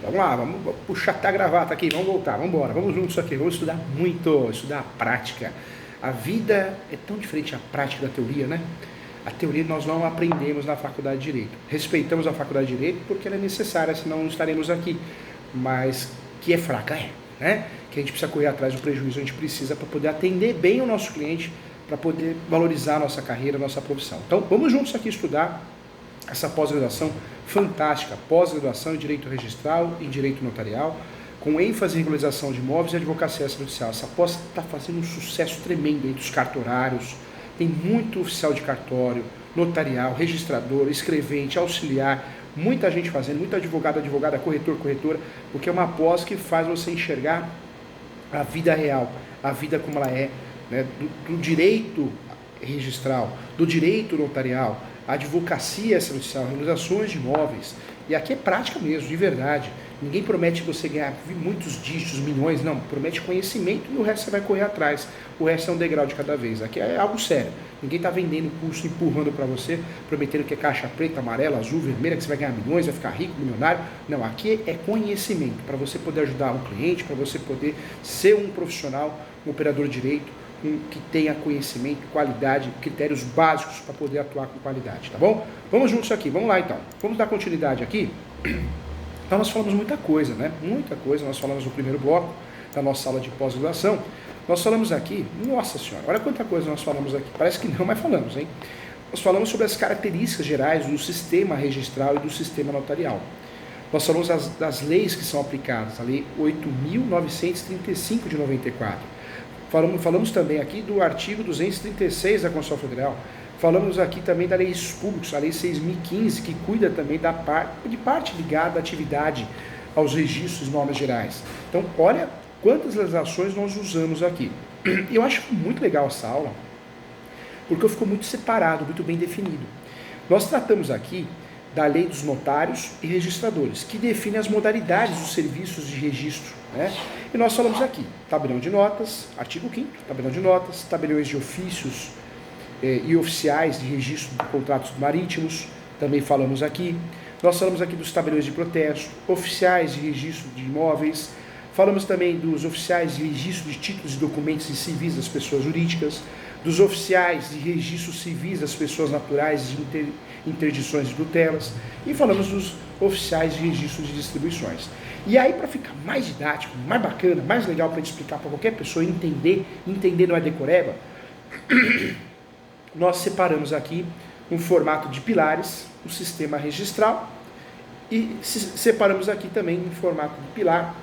Vamos lá, vamos puxar até a gravata aqui, vamos voltar, vamos embora, vamos juntos aqui, vamos estudar muito, estudar a prática. A vida é tão diferente a prática da teoria, né? A teoria nós não aprendemos na faculdade de Direito. Respeitamos a faculdade de Direito porque ela é necessária, senão não estaremos aqui. Mas que é fraca, né? Que a gente precisa correr atrás do prejuízo, a gente precisa para poder atender bem o nosso cliente, para poder valorizar a nossa carreira, a nossa profissão. Então, vamos juntos aqui estudar essa pós-graduação fantástica, pós-graduação em Direito Registral e em Direito Notarial, com ênfase em regularização de imóveis e advocacia extrajudicial. Essa pós está fazendo um sucesso tremendo entre os cartorários, tem muito oficial de cartório, notarial, registrador, escrevente, auxiliar, muita gente fazendo, muito advogado, advogada, corretor, corretora, porque é uma pós que faz você enxergar a vida real, a vida como ela é, né, do direito registral, do direito notarial, advocacia extrajudicial, regularizações de imóveis. E aqui é prática mesmo, de verdade. Ninguém promete você ganhar muitos dígitos, milhões, não. Promete conhecimento e o resto você vai correr atrás. O resto é um degrau de cada vez. Aqui é algo sério. Ninguém está vendendo curso, empurrando para você, prometendo que é caixa preta, amarela, azul, vermelha, que você vai ganhar milhões, vai ficar rico, milionário. Não, aqui é conhecimento, para você poder ajudar um cliente, para você poder ser um profissional, um operador de direito, que tenha conhecimento, qualidade, critérios básicos para poder atuar com qualidade, tá bom? Vamos juntos aqui, vamos lá então. Vamos dar continuidade aqui. Então nós falamos muita coisa, né? Muita coisa, nós falamos no primeiro bloco da nossa aula de pós-graduação. Nós falamos aqui, nossa senhora, olha quanta coisa nós falamos aqui. Parece que não, mas falamos, hein? Nós falamos sobre as características gerais do sistema registral e do sistema notarial. Nós falamos das leis que são aplicadas, a Lei 8.935 de 94. Falamos também aqui do artigo 236 da Constituição Federal. Falamos aqui também da Lei Públicos, a Lei 6.015, que cuida também de parte ligada à atividade aos registros e normas gerais. Então, olha quantas legislações nós usamos aqui. Eu acho muito legal essa aula, porque ficou muito separado, muito bem definido. Nós tratamos aqui da Lei dos Notários e Registradores, que define as modalidades dos serviços de registro, né? E nós falamos aqui, tabelião de notas, artigo 5º, tabelião de notas, tabeliões de ofícios e oficiais de registro de contratos marítimos, também falamos aqui. Nós falamos aqui dos tabeliões de protesto, oficiais de registro de imóveis, falamos também dos oficiais de registro de títulos e documentos civis das pessoas jurídicas, dos oficiais de registro civis das pessoas naturais de interdições e tutelas, e falamos dos oficiais de registro de distribuições. E aí, para ficar mais didático, mais bacana, mais legal para explicar para qualquer pessoa entender não é decoreba, nós separamos aqui um formato de pilares, o sistema registral, e separamos aqui também em formato de pilar,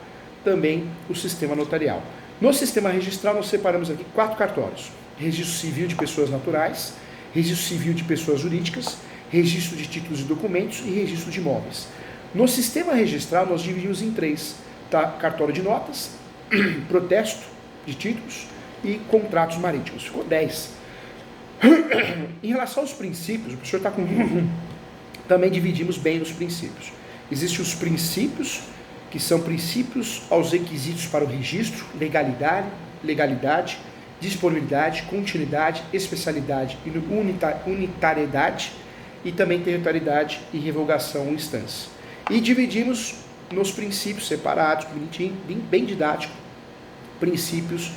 também o sistema notarial. No sistema registral, nós separamos aqui 4 cartórios: registro civil de pessoas naturais, registro civil de pessoas jurídicas, registro de títulos e documentos e registro de imóveis. No sistema registral, nós dividimos em 3, tá? Cartório de notas, protesto de títulos e contratos marítimos. Ficou 10. Em relação aos princípios, o professor está com... Também dividimos bem os princípios. Existem os princípios, que são princípios aos requisitos para o registro: legalidade, disponibilidade, continuidade, especialidade e unitariedade, e também territorialidade e revogação ou instância. E dividimos nos princípios separados, bonitinho, bem didático, princípios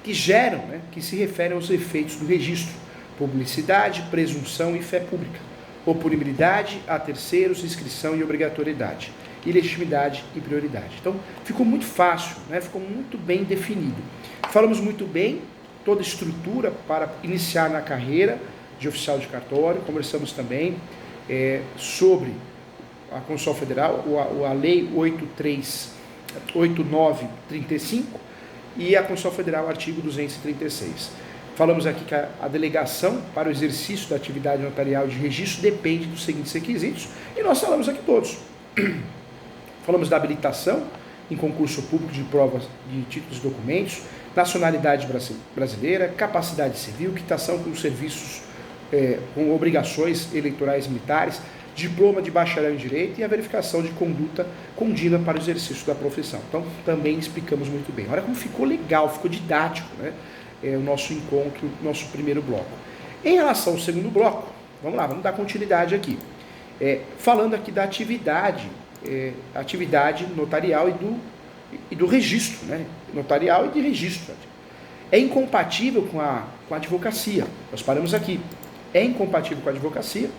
que geram, né, que se referem aos efeitos do registro: publicidade, presunção e fé pública, oponibilidade a terceiros, inscrição e obrigatoriedade, e legitimidade e prioridade. Então, ficou muito fácil, né? Ficou muito bem definido. Falamos muito bem toda a estrutura para iniciar na carreira de oficial de cartório. Conversamos também sobre a Constituição Federal, a Lei 8935 e a Constituição Federal, artigo 236. Falamos aqui que a delegação para o exercício da atividade notarial de registro depende dos seguintes requisitos, e nós falamos aqui todos. Falamos da habilitação em concurso público de provas de títulos e documentos, nacionalidade brasileira, capacidade civil, quitação com serviços com obrigações eleitorais militares, diploma de bacharel em Direito e a verificação de conduta condina para o exercício da profissão. Então, também explicamos muito bem. Olha como ficou legal, ficou didático, né? O nosso encontro, nosso primeiro bloco. Em relação ao segundo bloco, vamos lá, vamos dar continuidade aqui. Falando aqui da atividade atividade notarial e do registro, né? Notarial e de registro. É incompatível com a advocacia. Nós paramos aqui. É incompatível com a advocacia,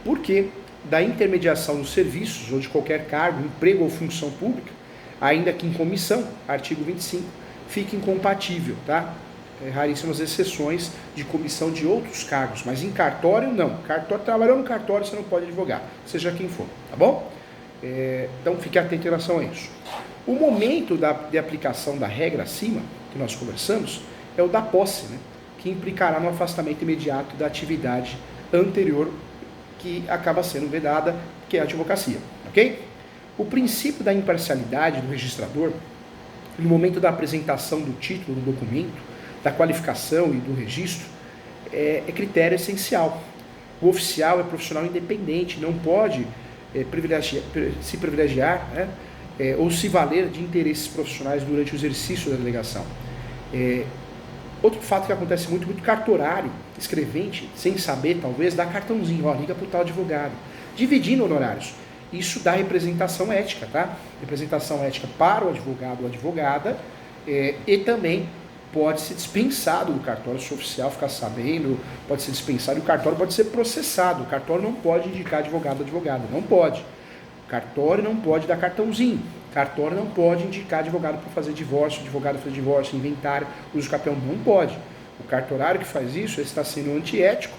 porque da intermediação dos serviços ou de qualquer cargo, emprego ou função pública, ainda que em comissão, artigo 25, fica incompatível, tá? Raríssimas exceções de comissão de outros cargos, mas em cartório não. Trabalhou no cartório, você não pode advogar, seja quem for, tá bom? Então fique atento em relação a isso. O momento de aplicação da regra acima, que nós conversamos, é o da posse, né? Que implicará no afastamento imediato da atividade anterior que acaba sendo vedada, que é a advocacia, ok? O princípio da imparcialidade do registrador, no momento da apresentação do título do documento, da qualificação e do registro, é critério essencial. O oficial é profissional independente, não pode se privilegiar, né, ou se valer de interesses profissionais durante o exercício da delegação. Outro fato que acontece muito cartorário, escrevente, sem saber talvez, dá cartãozinho, liga para o tal advogado, dividindo honorários. Isso dá representação ética, tá? Representação ética para o advogado ou advogada, e também pode ser dispensado do cartório, se o oficial ficar sabendo, pode ser dispensado e o cartório pode ser processado. O cartório não pode indicar advogado ou advogada, não pode. O cartório não pode dar cartãozinho. O cartório não pode indicar advogado para fazer divórcio, advogado para fazer divórcio, inventário, uso capião, não pode. O cartorário que faz isso, ele está sendo antiético,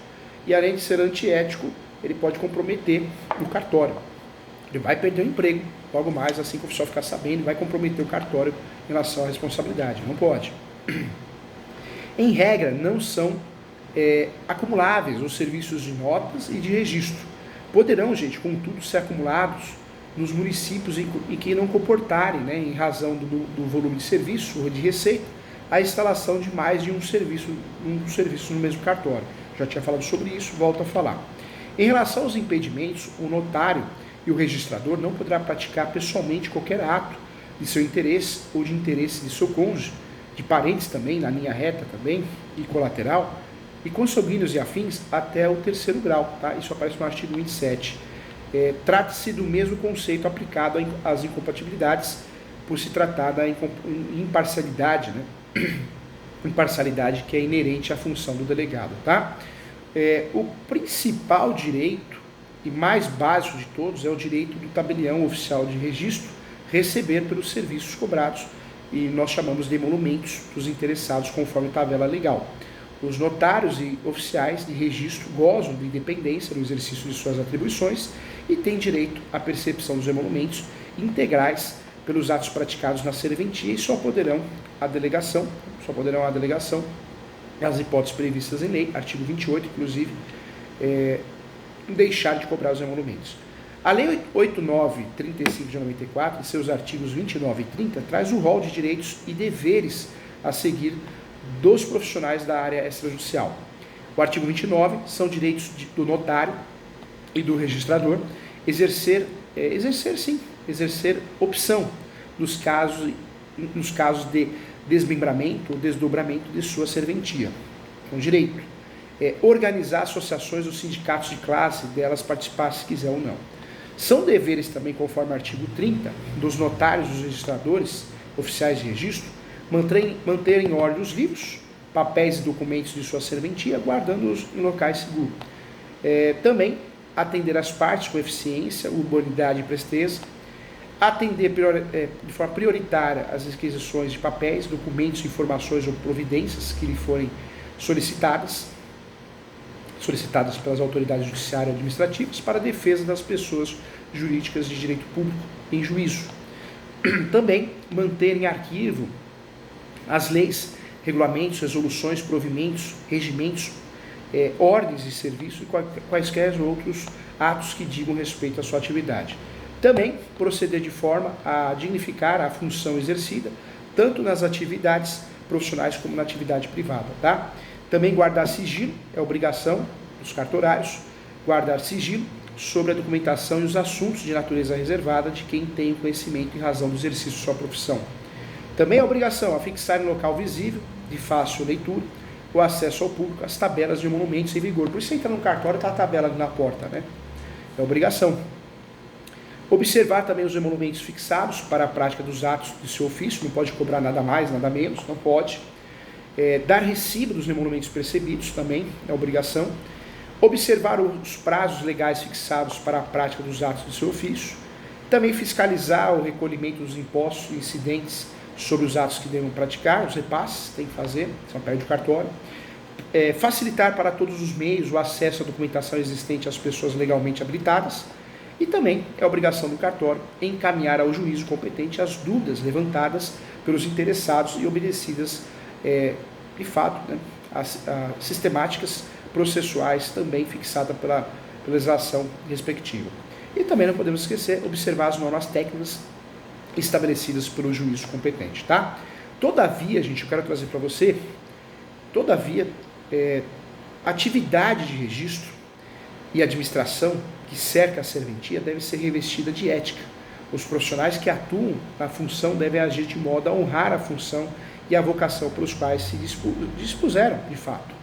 e além de ser antiético, ele pode comprometer o cartório. Ele vai perder o emprego, logo mais, assim que o oficial ficar sabendo, ele vai comprometer o cartório em relação à responsabilidade, não pode. Em regra, não são acumuláveis os serviços de notas e de registro. Poderão, gente, contudo, ser acumulados nos municípios em que não comportarem, né, em razão do volume de serviço ou de receita, a instalação de mais de um serviço no mesmo cartório. Já tinha falado sobre isso, volto a falar. Em relação aos impedimentos, o notário e o registrador não poderá praticar pessoalmente qualquer ato de seu interesse ou de interesse de seu cônjuge, de parentes também, na linha reta também, e colateral, e consanguíneos e afins até o 3º grau, tá? Isso aparece no artigo 27. Trata-se do mesmo conceito aplicado às incompatibilidades, por se tratar da imparcialidade, né? Imparcialidade que é inerente à função do delegado, tá? O principal direito e mais básico de todos é o direito do tabelião oficial de registro receber pelos serviços cobrados, e nós chamamos de emolumentos dos interessados conforme tabela legal. Os notários e oficiais de registro gozam de independência no exercício de suas atribuições e têm direito à percepção dos emolumentos integrais pelos atos praticados na serventia e só poderão a delegação, nas hipóteses previstas em lei, artigo 28, inclusive, deixar de cobrar os emolumentos. A Lei 8.935 de 94, em seus artigos 29 e 30, traz o rol de direitos e deveres a seguir dos profissionais da área extrajudicial. O artigo 29 são direitos do notário e do registrador exercer opção nos casos de desmembramento ou desdobramento de sua serventia. É um direito. Organizar associações ou sindicatos de classe, delas participar se quiser ou não. São deveres também, conforme o artigo 30, dos notários e dos registradores, oficiais de registro, manter em ordem os livros, papéis e documentos de sua serventia, guardando-os em locais seguros. Também atender as partes com eficiência, urbanidade e presteza, atender de forma prioritária as requisições de papéis, documentos, informações ou providências que lhe forem solicitadas pelas autoridades judiciárias e administrativas para a defesa das pessoas jurídicas de direito público em juízo. Também manter em arquivo as leis, regulamentos, resoluções, provimentos, regimentos, ordens de serviço e quaisquer outros atos que digam respeito à sua atividade. Também proceder de forma a dignificar a função exercida, tanto nas atividades profissionais como na atividade privada, tá? Também guardar sigilo, é obrigação dos cartorários, guardar sigilo sobre a documentação e os assuntos de natureza reservada de quem tem conhecimento em razão do exercício de sua profissão. Também é obrigação afixar em local visível, de fácil leitura, o acesso ao público, as tabelas de emolumentos em vigor. Por isso você entra no cartório e está a tabela ali na porta, né? É obrigação. Observar também os emolumentos fixados para a prática dos atos de seu ofício, não pode cobrar nada mais, nada menos, não pode. Dar recibo dos emolumentos percebidos também é obrigação. Observar os prazos legais fixados para a prática dos atos de seu ofício. Também fiscalizar o recolhimento dos impostos incidentes sobre os atos que devem praticar, os repasses, tem que fazer, são pede do cartório. Facilitar para todos os meios o acesso à documentação existente às pessoas legalmente habilitadas. E também é obrigação do cartório encaminhar ao juízo competente as dúvidas levantadas pelos interessados e obedecidas, de fato, né, as sistemáticas processuais também fixadas pela legislação respectiva. E também não podemos esquecer, observar as normas técnicas estabelecidas pelo juízo competente, tá? Todavia, gente, eu quero trazer para você, atividade de registro e administração que cerca a serventia deve ser revestida de ética. Os profissionais que atuam na função devem agir de modo a honrar a função e a vocação pelos quais se dispuseram, de fato.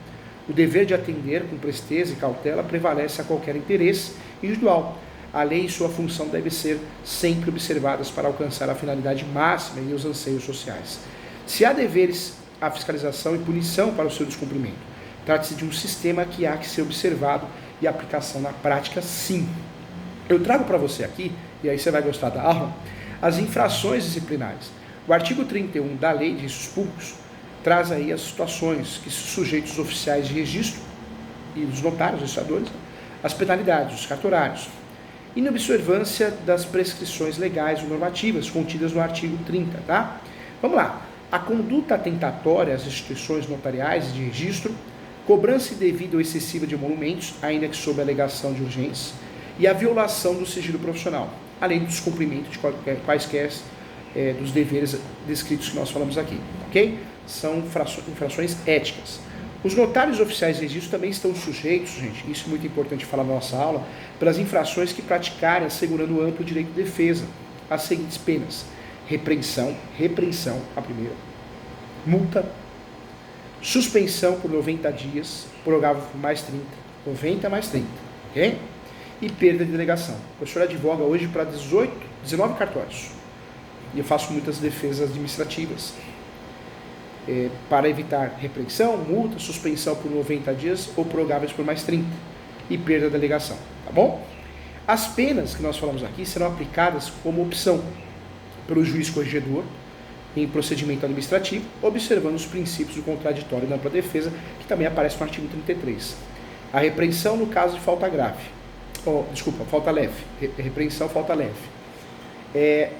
O dever de atender com presteza e cautela prevalece a qualquer interesse individual. A lei e sua função devem ser sempre observadas para alcançar a finalidade máxima e os anseios sociais. Se há deveres, há fiscalização e punição para o seu descumprimento. Trata-se de um sistema que há que ser observado e aplicação na prática, sim. Eu trago para você aqui, e aí você vai gostar da aula, as infrações disciplinares. O artigo 31 da Lei de Registros Públicos traz aí as situações que sujeitam os oficiais de registro e os notários, registradores, as penalidades, os cartorários, inobservância das prescrições legais ou normativas contidas no artigo 30, tá? Vamos lá. A conduta atentatória às instituições notariais de registro, cobrança indevida ou excessiva de emolumentos, ainda que sob alegação de urgência, e a violação do sigilo profissional, além do descumprimento de quaisquer dos deveres descritos que nós falamos aqui, ok? São infrações éticas. Os notários oficiais de registro também estão sujeitos, gente, isso é muito importante falar na nossa aula, pelas infrações que praticarem assegurando o amplo direito de defesa, as seguintes penas: repreensão, a primeira, multa, suspensão por 90 dias, prorrogável por mais 30, 90 mais 30, ok? E perda de delegação. O professor advoga hoje para 19 cartórios, e eu faço muitas defesas administrativas, para evitar repreensão, multa, suspensão por 90 dias ou prorrogáveis por mais 30 e perda da delegação, tá bom? As penas que nós falamos aqui serão aplicadas como opção pelo juiz corregedor em procedimento administrativo, observando os princípios do contraditório e da ampla defesa, que também aparece no artigo 33. A repreensão no caso de falta grave, falta leve, repreensão, falta leve.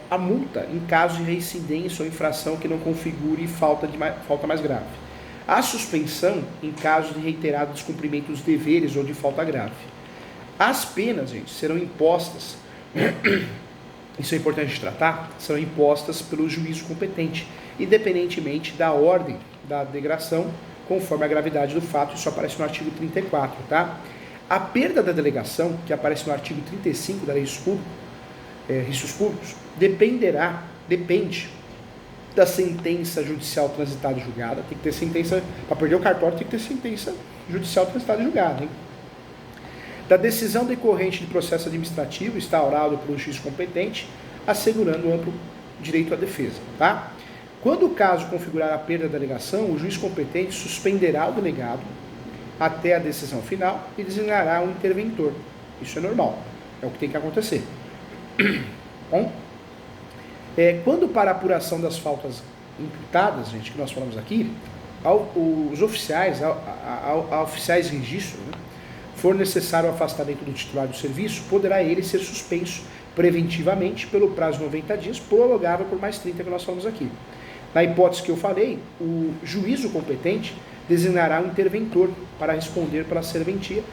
A multa em caso de reincidência ou infração que não configure falta mais grave. A suspensão em caso de reiterado descumprimento dos deveres ou de falta grave. As penas, gente, serão impostas, isso é importante de tratar, serão impostas pelo juízo competente, independentemente da ordem da degradação, conforme a gravidade do fato, isso aparece no artigo 34, tá? A perda da delegação, que aparece no artigo 35 da Lei de Registros Públicos, depende da sentença judicial transitada e julgada. Tem que ter sentença, para perder o cartório tem que ter sentença judicial transitada e julgada, hein? Da decisão decorrente de processo administrativo instaurado pelo juiz competente, assegurando o amplo direito à defesa, tá? Quando o caso configurar a perda da delegação, o juiz competente suspenderá o delegado até a decisão final e designará um interventor. Isso é normal, é o que tem que acontecer. Bom, quando para a apuração das faltas imputadas, gente, que nós falamos aqui, os oficiais, a oficiais de registro, né, for necessário o afastamento do titular do serviço, poderá ele ser suspenso preventivamente pelo prazo de 90 dias, prorrogável por mais 30 que nós falamos aqui. Na hipótese que eu falei, o juízo competente designará um interventor para responder pela serventia,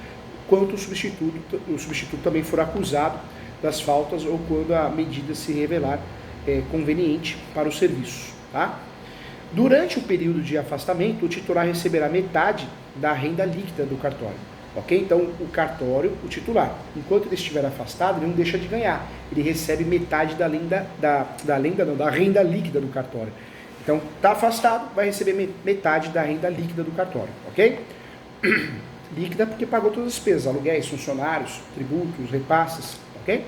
quanto o substituto também for acusado das faltas ou quando a medida se revelar conveniente para o serviço, tá? Durante o período de afastamento, o titular receberá metade da renda líquida do cartório, ok? Então, o cartório, o titular, enquanto ele estiver afastado, ele não deixa de ganhar, ele recebe metade da renda líquida do cartório. Então, está afastado, vai receber metade da renda líquida do cartório, ok? Líquida porque pagou todas as despesas, aluguéis, funcionários, tributos, repasses, ok?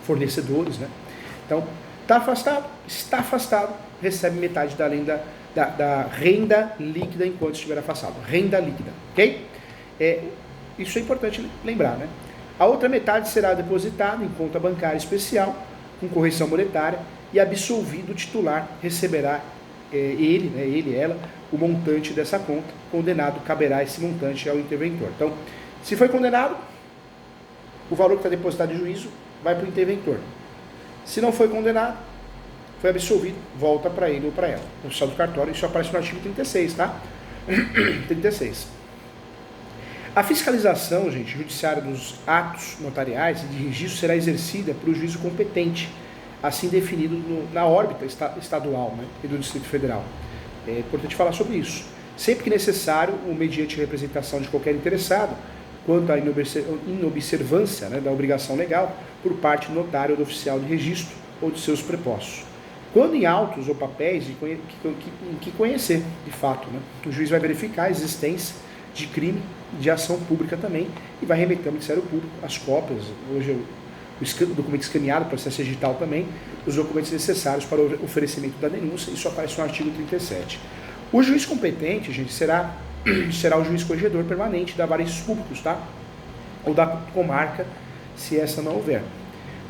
fornecedores, né? Então, está afastado, recebe metade da renda líquida enquanto estiver afastado. Renda líquida, ok? Isso é importante lembrar, né? A outra metade será depositada em conta bancária especial, com correção monetária, e absolvido o titular receberá ela, o montante dessa conta. Condenado, caberá esse montante ao interventor. Então, se foi condenado, o valor que está depositado em juízo vai para o interventor. Se não foi condenado, foi absolvido, volta para ele ou para ela. O oficial do cartório, isso aparece no artigo 36, tá? 36. A fiscalização, gente, judiciária dos atos notariais e de registro será exercida pelo juízo competente, assim definido na órbita estadual, né, e do Distrito Federal. É importante falar sobre isso. Sempre que necessário, ou mediante representação de qualquer interessado, quanto à inobservância, né, da obrigação legal por parte do notário ou do oficial de registro ou de seus prepostos. Quando em autos ou papéis em que conhecer, de fato, né, o juiz vai verificar a existência de crime, de ação pública também, e vai remeter ao Ministério Público as cópias, hoje o documento escaneado, processo digital também, os documentos necessários para o oferecimento da denúncia. Isso aparece no artigo 37. O juiz competente, gente, será o juiz corregedor permanente da vara públicos, tá? Ou da comarca, se essa não houver.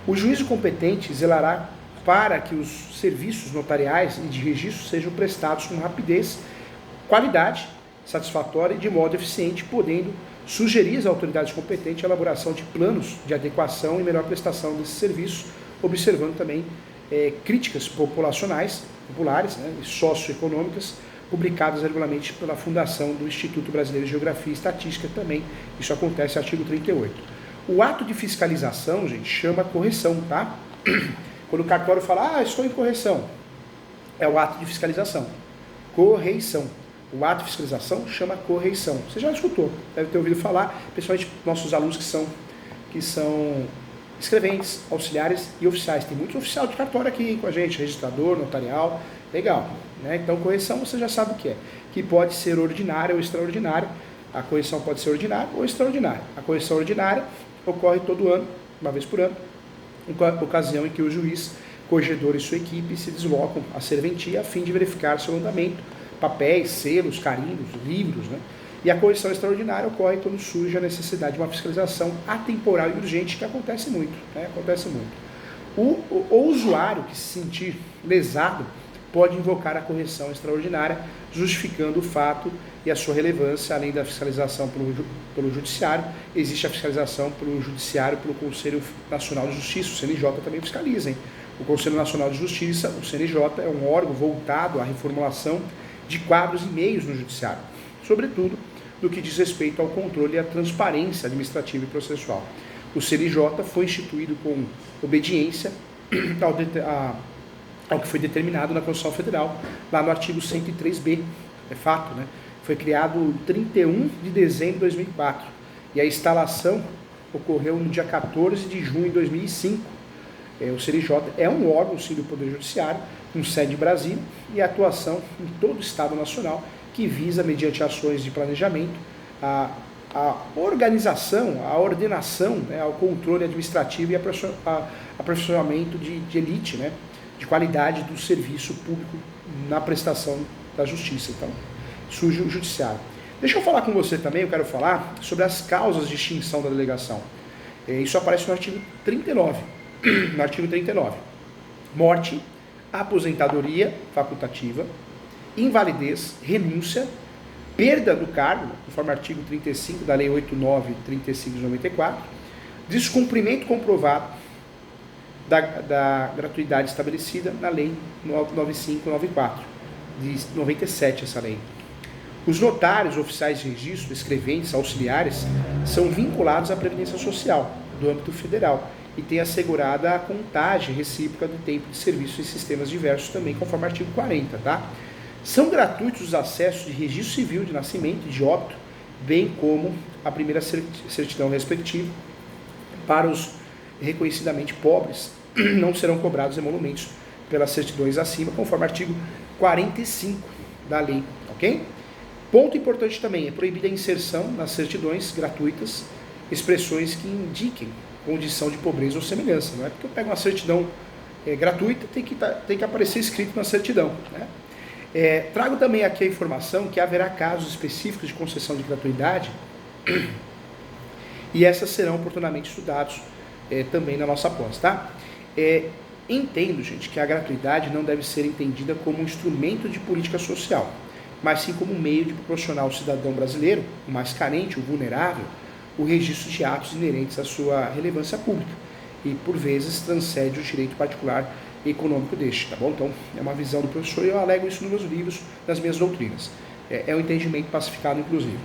O juízo competente zelará para que os serviços notariais e de registro sejam prestados com rapidez, qualidade satisfatória e de modo eficiente, podendo sugerir às autoridades competentes a elaboração de planos de adequação e melhor prestação desses serviços, observando também críticas populares, né, e socioeconômicas, publicadas regularmente pela Fundação do Instituto Brasileiro de Geografia e Estatística também. Isso acontece no artigo 38. O ato de fiscalização, gente, chama correção, tá? Quando o cartório fala, estou em correção, é o ato de fiscalização. Correição. O ato de fiscalização chama correição. Você já escutou, deve ter ouvido falar, principalmente nossos alunos que são escreventes, auxiliares e oficiais. Tem muitos oficiais de cartório aqui com a gente, registrador, notarial, legal. Né? Então, correção você já sabe o que é. Que pode ser ordinária ou extraordinária. A correção pode ser ordinária ou extraordinária. A correção ordinária ocorre todo ano, uma vez por ano, ocasião em que o juiz, corregedor e sua equipe se deslocam à serventia a fim de verificar seu andamento, papéis, selos, carimbos, livros, né? E a correção extraordinária ocorre quando surge a necessidade de uma fiscalização atemporal e urgente, que acontece muito, né? Acontece muito. O usuário que se sentir lesado pode invocar a correção extraordinária, justificando o fato e a sua relevância. Além da fiscalização pelo judiciário, existe a fiscalização pelo judiciário, pelo Conselho Nacional de Justiça, o CNJ também fiscaliza, hein? O Conselho Nacional de Justiça, o CNJ, é um órgão voltado à reformulação de quadros e meios no judiciário, sobretudo no que diz respeito ao controle e à transparência administrativa e processual. O CNJ foi instituído com obediência ao que foi determinado na Constituição Federal, lá no artigo 103b, é fato, né? Foi criado em 31 de dezembro de 2004, e a instalação ocorreu no dia 14 de junho de 2005. O CNJ é um órgão, sim, do Poder Judiciário, com sede em Brasília, e atuação em todo o Estado Nacional, que visa, mediante ações de planejamento, a organização, a ordenação, né, ao controle administrativo e aperfeiçoamento de elite, né, de qualidade do serviço público na prestação da justiça. Então, surge o judiciário. Deixa eu falar com você também, eu quero falar sobre as causas de extinção da delegação. Isso aparece no artigo 39. No artigo 39. Morte, aposentadoria facultativa, invalidez, renúncia, perda do cargo, conforme o artigo 35 da Lei 8.935 de 94, descumprimento comprovado da gratuidade estabelecida na Lei 9594 de 97, essa lei. Os notários, oficiais de registro, escreventes, auxiliares, são vinculados à Previdência Social do âmbito federal e têm assegurada a contagem recíproca do tempo de serviço em sistemas diversos também, conforme o artigo 40, tá? São gratuitos os acessos de registro civil de nascimento e de óbito, bem como a primeira certidão respectiva. Para os reconhecidamente pobres, não serão cobrados emolumentos pelas certidões acima, conforme o artigo 45 da lei, ok? Ponto importante também, é proibida a inserção nas certidões gratuitas expressões que indiquem condição de pobreza ou semelhança. Não é porque eu pego uma certidão gratuita, tem que aparecer escrito na certidão, né? Trago também aqui a informação que haverá casos específicos de concessão de gratuidade e essas serão oportunamente estudados também na nossa pós, tá? Entendo, gente, que a gratuidade não deve ser entendida como um instrumento de política social, mas sim como um meio de proporcionar ao cidadão brasileiro, o mais carente, o vulnerável, o registro de atos inerentes à sua relevância pública e, por vezes, transcende o direito particular e econômico deste, tá bom? Então, é uma visão do professor e eu alego isso nos meus livros, nas minhas doutrinas. É um entendimento pacificado, inclusive.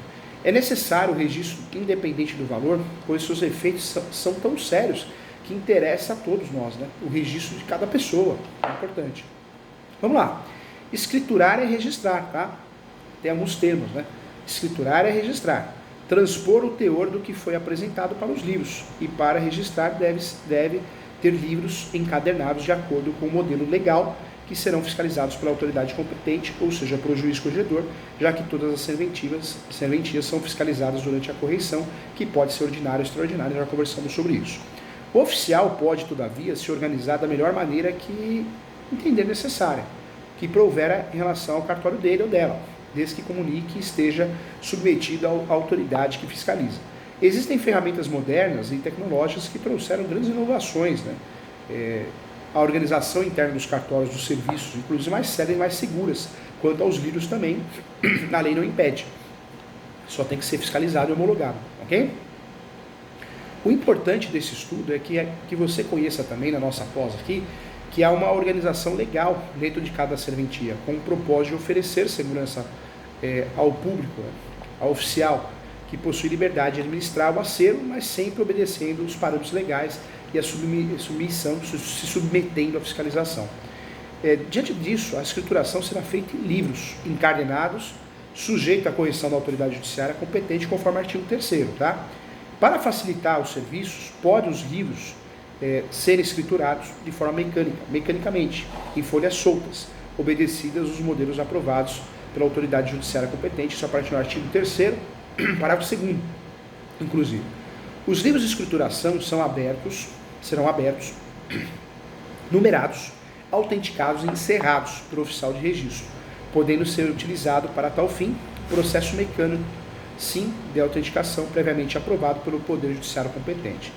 É necessário o registro independente do valor, pois seus efeitos são tão sérios que interessa a todos nós, né? O registro de cada pessoa, é importante. Vamos lá. Escriturar é registrar, tá? Tem alguns termos, né? Escriturar é registrar. Transpor o teor do que foi apresentado para os livros. E para registrar deve ter livros encadernados de acordo com o modelo legal que serão fiscalizados pela autoridade competente, ou seja, pelo juiz corregedor, já que todas as serventias são fiscalizadas durante a correição, que pode ser ordinária ou extraordinária, já conversamos sobre isso. O oficial pode, todavia, se organizar da melhor maneira que entender necessária, que prouver em relação ao cartório dele ou dela, desde que comunique e esteja submetido à autoridade que fiscaliza. Existem ferramentas modernas e tecnológicas que trouxeram grandes inovações, né? A organização interna dos cartórios dos serviços, inclusive mais sérias e mais seguras. Quanto aos livros também, a lei não impede. Só tem que ser fiscalizado e homologado, ok? O importante desse estudo é que você conheça também, na nossa pós aqui, que há uma organização legal dentro de cada serventia, com o propósito de oferecer segurança ao público, né, ao oficial, que possui liberdade de administrar o acervo, mas sempre obedecendo os parâmetros legais e a submissão, se submetendo à fiscalização. Diante disso, a escrituração será feita em livros encadernados, sujeito à correção da autoridade judiciária competente, conforme o artigo 3º, tá? Para facilitar os serviços, podem os livros serem escriturados de forma mecanicamente, em folhas soltas, obedecidas os modelos aprovados pela autoridade judiciária competente, isso a partir do artigo 3º, parágrafo 2º, inclusive. Os livros de escrituração serão abertos, numerados, autenticados e encerrados pelo oficial de registro, podendo ser utilizado para tal fim processo mecânico, sim, de autenticação previamente aprovado pelo Poder Judiciário competente.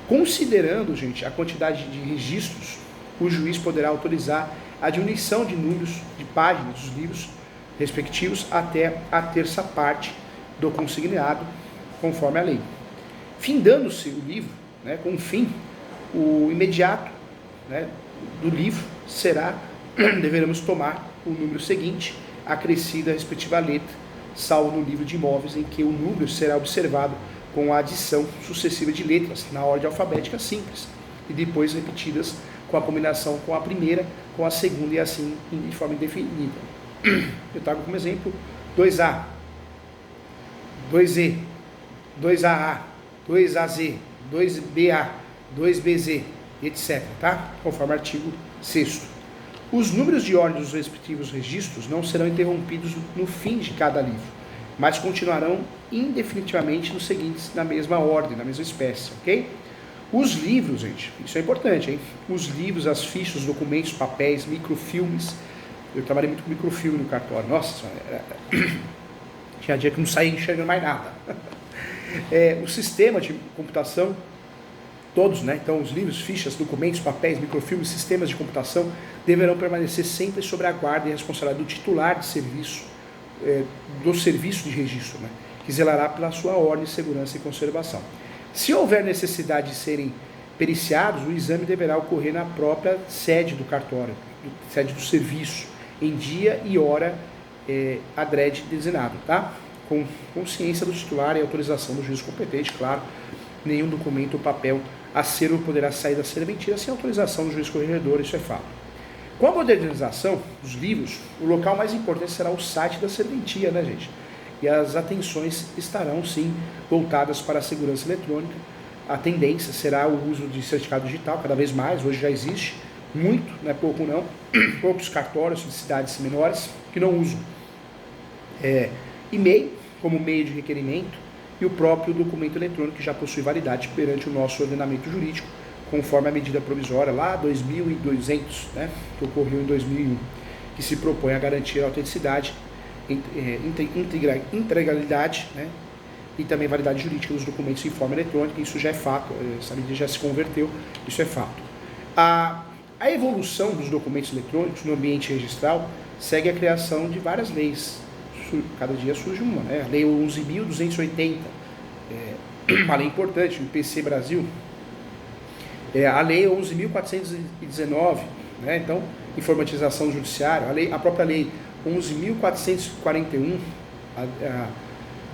Considerando, gente, a quantidade de registros, o juiz poderá autorizar a diminuição de números de páginas dos livros respectivos até a terça parte do consignado, conforme a lei. Findando-se o livro, né, com o fim, o imediato, né, do livro deveremos tomar o número seguinte, acrescida a respectiva letra, salvo no livro de imóveis, em que o número será observado com a adição sucessiva de letras na ordem alfabética simples, e depois repetidas com a combinação com a primeira, com a segunda e assim de forma indefinida. Eu trago como exemplo 2A, 2E, 2AA, 2AZ, 2BA, 2BZ, etc., tá? Conforme o artigo 6º. Os números de ordem dos respectivos registros não serão interrompidos no fim de cada livro, mas continuarão indefinitivamente nos seguintes, na mesma ordem, na mesma espécie, ok? Os livros, gente, isso é importante, hein? Os livros, as fichas, os documentos, papéis, microfilmes. Eu trabalhei muito com microfilme no cartório. Nossa, tinha dia que não saía enxergando mais nada. O sistema de computação, todos, né? Então, os livros, fichas, documentos, papéis, microfilmes, sistemas de computação deverão permanecer sempre sob a guarda e responsabilidade do titular de serviço, do serviço de registro, né? Que zelará pela sua ordem, segurança e conservação. Se houver necessidade de serem periciados, o exame deverá ocorrer na própria sede do cartório, sede do serviço, em dia e hora adrede designado, tá? Com consciência do titular e autorização do juiz competente, claro. Nenhum documento ou papel acervo poderá sair da serventia sem autorização do juiz corregedor, isso é fato. Com a modernização dos livros, o local mais importante será o site da serventia, né, gente? E as atenções estarão, sim, voltadas para a segurança eletrônica. A tendência será o uso de certificado digital, cada vez mais, hoje já existe, muito, não é pouco não, poucos cartórios de cidades menores que não usam e-mail como meio de requerimento, e o próprio documento eletrônico que já possui validade perante o nosso ordenamento jurídico, conforme a medida provisória lá 2200, né, que ocorreu em 2001, que se propõe a garantir a autenticidade, integralidade, né, e também validade jurídica dos documentos em forma eletrônica. Isso já é fato, essa medida já se converteu, isso é fato. A evolução dos documentos eletrônicos no ambiente registral segue a criação de várias leis. Cada dia surge uma, né? A Lei 11.280, uma lei importante, o IPC Brasil. A Lei 11.419, né? Então, informatização judiciária. A própria Lei 11.441, a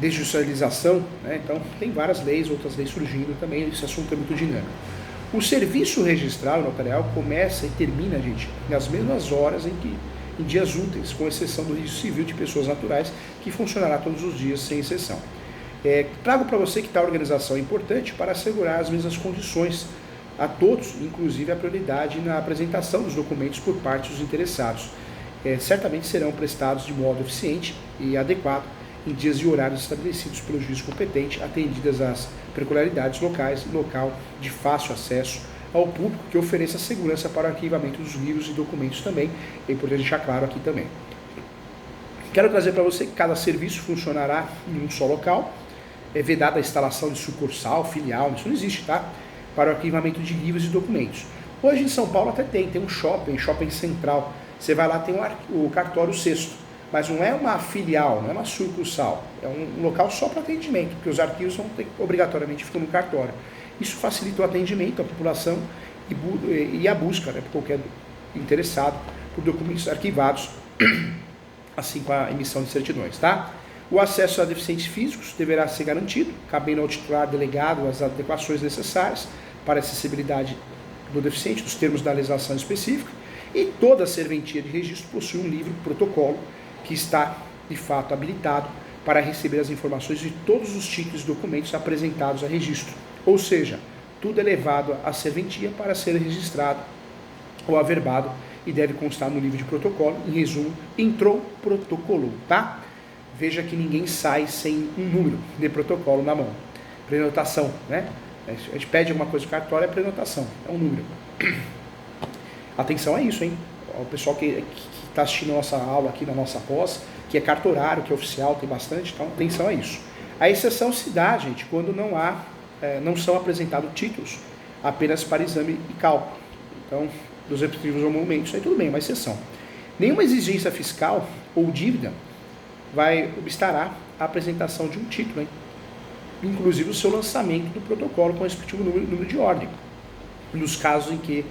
desjudicialização, né? Então, tem várias leis, outras leis surgindo também, esse assunto é muito dinâmico. O serviço registral e notarial começa e termina, gente, nas mesmas horas em dias úteis, com exceção do registro civil de pessoas naturais, que funcionará todos os dias, sem exceção. Trago para você que tal organização é importante para assegurar as mesmas condições a todos, inclusive a prioridade na apresentação dos documentos por parte dos interessados. Certamente serão prestados de modo eficiente e adequado em dias e horários estabelecidos pelo juiz competente, atendidas as peculiaridades locais, local de fácil acesso ao público, que ofereça segurança para o arquivamento dos livros e documentos também. É importante deixar claro aqui também. Quero trazer para você que cada serviço funcionará em um só local. É vedada a instalação de sucursal, filial, isso não existe, tá? Para o arquivamento de livros e documentos. Hoje em São Paulo até tem um shopping central. Você vai lá, tem o cartório sexto, mas não é uma filial, não é uma sucursal. É um local só para atendimento, porque os arquivos obrigatoriamente ficam no cartório. Isso facilita o atendimento à população e a busca, né, por qualquer interessado por documentos arquivados, assim com a emissão de certidões, tá? O acesso a deficientes físicos deverá ser garantido, cabendo ao titular delegado as adequações necessárias para a acessibilidade do deficiente, dos termos da legislação específica, e toda a serventia de registro possui um livro protocolo que está, de fato, habilitado para receber as informações de todos os títulos e documentos apresentados a registro. Ou seja, tudo é levado à serventia para ser registrado ou averbado e deve constar no livro de protocolo. Em resumo, entrou, protocolou, tá? Veja que ninguém sai sem um número de protocolo na mão. Prenotação, né? A gente pede alguma coisa do cartório, é prenotação, é um número. Atenção a isso, hein? O pessoal que está assistindo a nossa aula aqui na nossa pós, que é cartorário, que é oficial, tem bastante, então atenção a isso. A exceção se dá, gente, quando não são apresentados títulos apenas para exame e cálculo. Então, dos respectivos emolumentos, aí tudo bem, é uma exceção. Nenhuma exigência fiscal ou dívida vai obstará a apresentação de um título, hein? Inclusive o seu lançamento do protocolo com o respectivo número de ordem, nos casos em que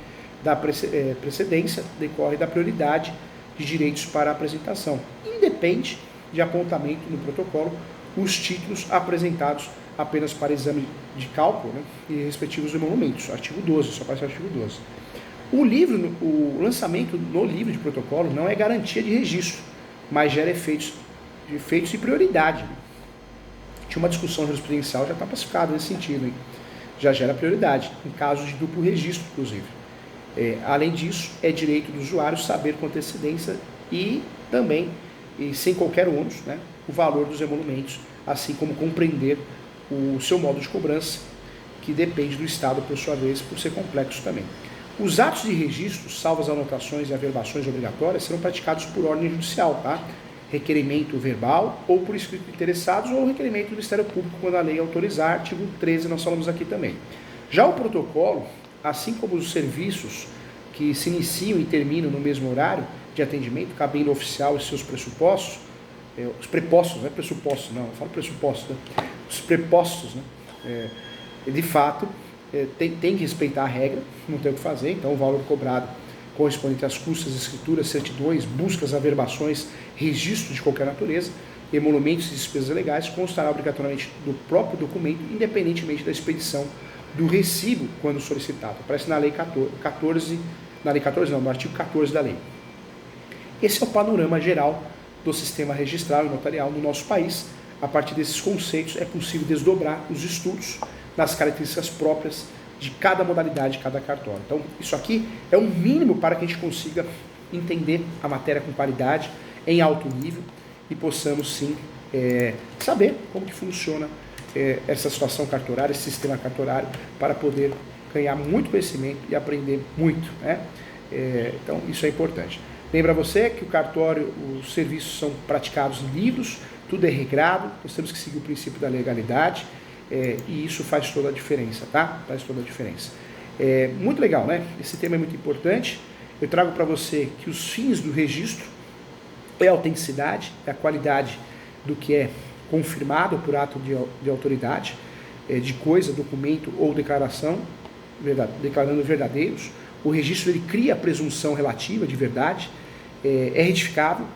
da precedência decorre da prioridade de direitos para a apresentação. Independe de apontamento no protocolo os títulos apresentados apenas para exame de cálculo, né, e respectivos emolumentos. Artigo 12, só aparece o artigo 12. O lançamento no livro de protocolo não é garantia de registro, mas gera efeitos de prioridade. Tinha uma discussão jurisprudencial, já está pacificado nesse sentido, hein? Já gera prioridade, em casos de duplo registro, inclusive. Além disso, é direito do usuário saber com antecedência e também, sem qualquer ônus, né, o valor dos emolumentos, assim como compreender o seu modo de cobrança, que depende do Estado, por sua vez, por ser complexo também. Os atos de registro, salvo as anotações e averbações obrigatórias, serão praticados por ordem judicial, tá? Requerimento verbal ou por escrito de interessados ou requerimento do Ministério Público quando a lei autorizar, artigo 13, nós falamos aqui também. Já o protocolo, assim como os serviços que se iniciam e terminam no mesmo horário de atendimento, cabendo ao oficial e seus pressupostos, os prepostos, não é pressupostos, não, eu falo pressupostos, né? Os prepostos, né? De fato, tem que respeitar a regra, não tem o que fazer, então o valor cobrado correspondente às custas, escrituras, certidões, buscas, averbações, registros de qualquer natureza, emolumentos e despesas legais constará obrigatoriamente do próprio documento, independentemente da expedição do recibo quando solicitado. Aparece na lei 14, no artigo 14 da lei. Esse é o panorama geral do sistema registral e notarial no nosso país. A partir desses conceitos é possível desdobrar os estudos nas características próprias de cada modalidade, de cada cartório. Então, isso aqui é um mínimo para que a gente consiga entender a matéria com qualidade, em alto nível, e possamos sim saber como que funciona essa situação cartorária, esse sistema cartorário, para poder ganhar muito conhecimento e aprender muito, né? Então isso é importante. Lembra você que o cartório, os serviços são praticados em livros, tudo é regrado, nós temos que seguir o princípio da legalidade, e isso faz toda a diferença, tá? Faz toda a diferença. Muito legal, né? Esse tema é muito importante. Eu trago para você que os fins do registro é a autenticidade, é a qualidade do que é confirmado por ato de autoridade, de coisa, documento ou declaração, declarando verdadeiros. O registro ele cria a presunção relativa de verdade, é retificável,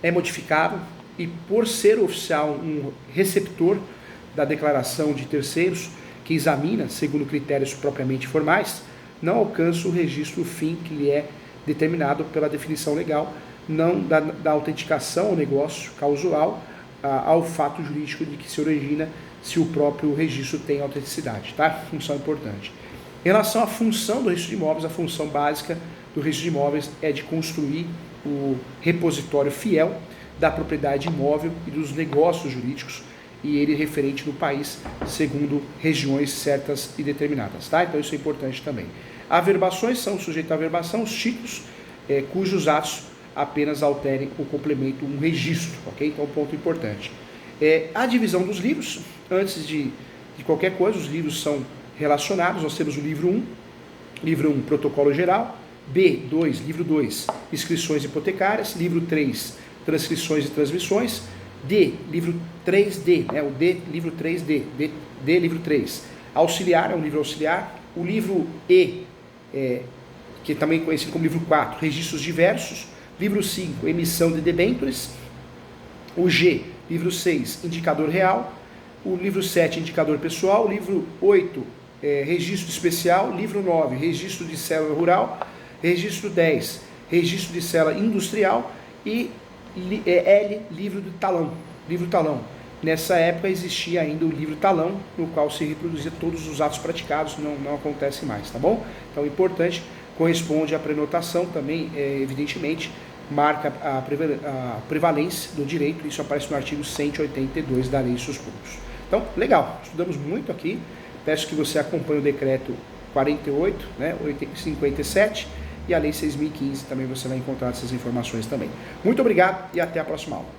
é modificável e, por ser oficial um receptor da declaração de terceiros que examina segundo critérios propriamente formais, não alcança o registro fim que lhe é determinado pela definição legal, não da autenticação ao negócio causal ao fato jurídico de que se origina se o próprio registro tem autenticidade, tá? Função importante. Em relação à função do registro de imóveis, a função básica do registro de imóveis é de construir o repositório fiel da propriedade imóvel e dos negócios jurídicos, e ele referente no país, segundo regiões certas e determinadas, tá? Então isso é importante também. Averbações são sujeitos à averbação os títulos cujos atos apenas alterem ou complementam um registro, ok? Então ponto importante. A divisão dos livros, antes de qualquer coisa, os livros são relacionados. Nós temos o livro 1, protocolo geral, B2, livro 2, inscrições hipotecárias, livro 3, transcrições e transmissões, D, livro 3D, né, o D, livro 3D, D, livro 3, auxiliar, é um livro auxiliar, o livro E, que é também conhecido como livro 4, registros diversos, livro 5, emissão de debêntures, o G, livro 6, indicador real, o livro 7, indicador pessoal, o livro 8, registro especial, livro 9, registro de célula rural, registro 10, registro de célula industrial e L, livro de talão, livro talão. Nessa época existia ainda o livro talão, no qual se reproduzia todos os atos praticados, não acontece mais, tá bom? Então, importante, corresponde à prenotação também, evidentemente, marca a prevalência do direito, isso aparece no artigo 182 da Lei de Seus Públicos. Então, legal, estudamos muito aqui, peço que você acompanhe o decreto 48, né, 57, e a Lei 6.015, também você vai encontrar essas informações também. Muito obrigado e até a próxima aula.